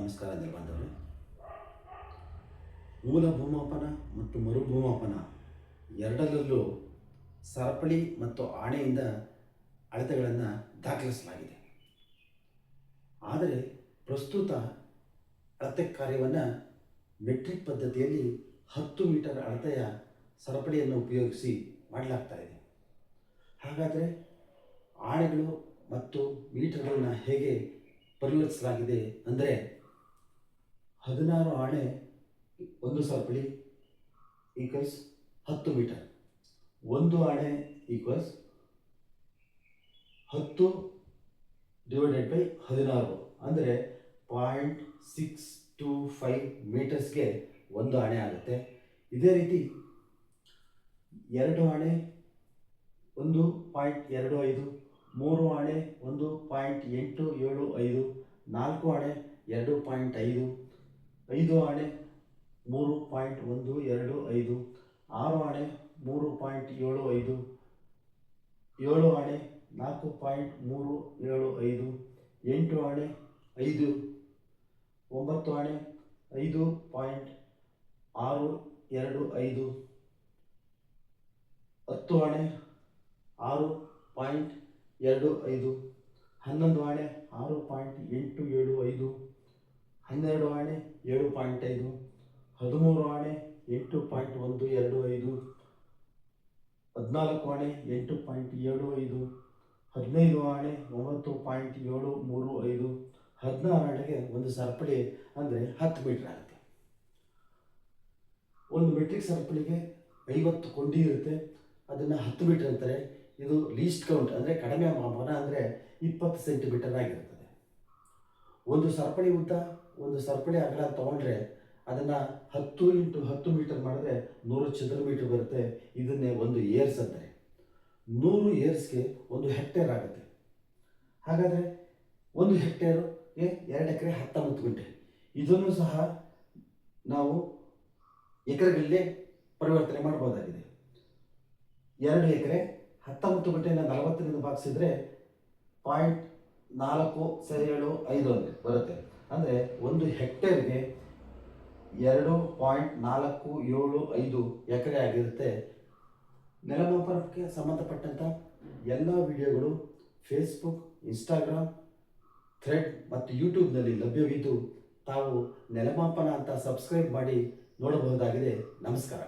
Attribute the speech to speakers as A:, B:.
A: ನಮಸ್ಕಾರ ನಿರ್ಬಂಧವೇ. ಮೂಲ ಭೂಮಾಪನ ಮತ್ತು ಮರುಭೂಮಾಪನ ಎರಡರಲ್ಲೂ ಸರಪಳಿ ಮತ್ತು ಆಣೆಯಿಂದ ಅಳತೆಗಳನ್ನು ದಾಖಲಿಸಲಾಗಿದೆ. ಆದರೆ ಪ್ರಸ್ತುತ ಅಳತೆ ಕಾರ್ಯವನ್ನು ಮೆಟ್ರಿಕ್ ಪದ್ಧತಿಯಲ್ಲಿ 10 ಮೀಟರ್ ಅಳತೆಯ ಸರಪಳಿಯನ್ನು ಉಪಯೋಗಿಸಿ ಮಾಡಲಾಗ್ತಾ ಇದೆ. ಹಾಗಾದರೆ ಆಣೆಗಳು ಮತ್ತು ಮೀಟರ್ಗಳನ್ನು ಹೇಗೆ ಪರಿವರ್ತಿಸಲಾಗಿದೆ ಅಂದರೆ 16 ಆಣೆ ಒಂದು ಸರಪಳಿ ಈಕ್ವಲ್ಸ್ 10 ಮೀಟರ್, ಒಂದು ಆಣೆ ಈಕ್ವಲ್ಸ್ 10 ಡಿವೈಡೆಡ್ ಬೈ 16 ಅಂದರೆ 0.625 ಮೀಟರ್ಸ್ಗೆ ಒಂದು ಆಣೆ ಆಗುತ್ತೆ. ಇದೇ ರೀತಿ ಎರಡು ಆಣೆ 1.25, ಮೂರು ಆಣೆ 1.875, ನಾಲ್ಕು ಆಣೆ 2.5, ಐದು ಆಣೆ 3.125, ಆರು ಆಣೆ 3.75, ಏಳು ಆಣೆ 4.375, ಎಂಟು ಆಣೆ 5, ಒಂಬತ್ತು ಆಣೆ 5.625, ಹತ್ತು ಆಣೆ 6.25, 11 ಆಣೆ 6.875, 12 ಆಣೆ 7.5, 13 ಆಣೆ 8.125, 14 ಆಣೆ 8.75, 15 ಆಣೆ 9.735, 16 ಆಣೆಗೆ ಒಂದು ಸರಪಳಿ ಅಂದರೆ 10 ಮೀಟರ್ ಆಗುತ್ತೆ. ಒಂದು ಮೆಟ್ರಿಕ್ ಸರಪಳಿಗೆ 50 ಕೊಂಡಿ ಇರುತ್ತೆ, ಅದನ್ನು 10 ಮೀಟರ್ ಅಂತಾರೆ. ಇದು ಲೀಸ್ಟ್ ಕೌಂಟ್ ಅಂದರೆ ಕಡಿಮೆ ಮಾಪನ ಅಂದರೆ 20 ಸೆಂಟಿಮೀಟರ್ ಆಗಿರುತ್ತದೆ. ಒಂದು ಸರಪಳಿ ಉದ್ದ ಒಂದು ಸರಪಳಿ ಅಗಲ ತೊಗೊಂಡ್ರೆ ಅದನ್ನು 10 × 10 ಮೀಟರ್ ಮಾಡಿದ್ರೆ 100 ಚದರ ಮೀಟರ್ ಬರುತ್ತೆ. ಇದನ್ನೇ ಒಂದು ಏರ್ಸ್ ಅಂತಾರೆ. 100 ಏರ್ಸ್ಗೆ 1 ಹೆಕ್ಟೇರ್ ಆಗುತ್ತೆ. ಹಾಗಾದರೆ 1 ಹೆಕ್ಟೇರ್ಗೆ 2 ಎಕರೆ 19 ಗುಂಟೆ. ಇದನ್ನು ಸಹ ನಾವು ಎಕರೆಗಳಲ್ಲೇ ಪರಿವರ್ತನೆ ಮಾಡಬಹುದಾಗಿದೆ. 2 ಎಕರೆ 19 ಗುಂಟೆಯನ್ನು 40ರಿಂದ ಭಾಗಿಸಿದ್ರೆ 0.475 ಬರುತ್ತೆ. ಅಂದರೆ ಒಂದು ಹೆಕ್ಟೇರ್ಗೆ 2.475 ಎಕರೆ ಆಗಿರುತ್ತೆ. ನೆಲಮಾಪನಕ್ಕೆ ಸಂಬಂಧಪಟ್ಟಂಥ ಎಲ್ಲ ವಿಡಿಯೋಗಳು ಫೇಸ್ಬುಕ್, ಇನ್ಸ್ಟಾಗ್ರಾಮ್, ಥ್ರೆಡ್ ಮತ್ತು ಯೂಟ್ಯೂಬ್ನಲ್ಲಿ ಲಭ್ಯವಿದ್ದು ತಾವು ನೆಲಮಾಪನ ಅಂತ ಸಬ್ಸ್ಕ್ರೈಬ್ ಮಾಡಿ ನೋಡಬಹುದಾಗಿದೆ. ನಮಸ್ಕಾರ.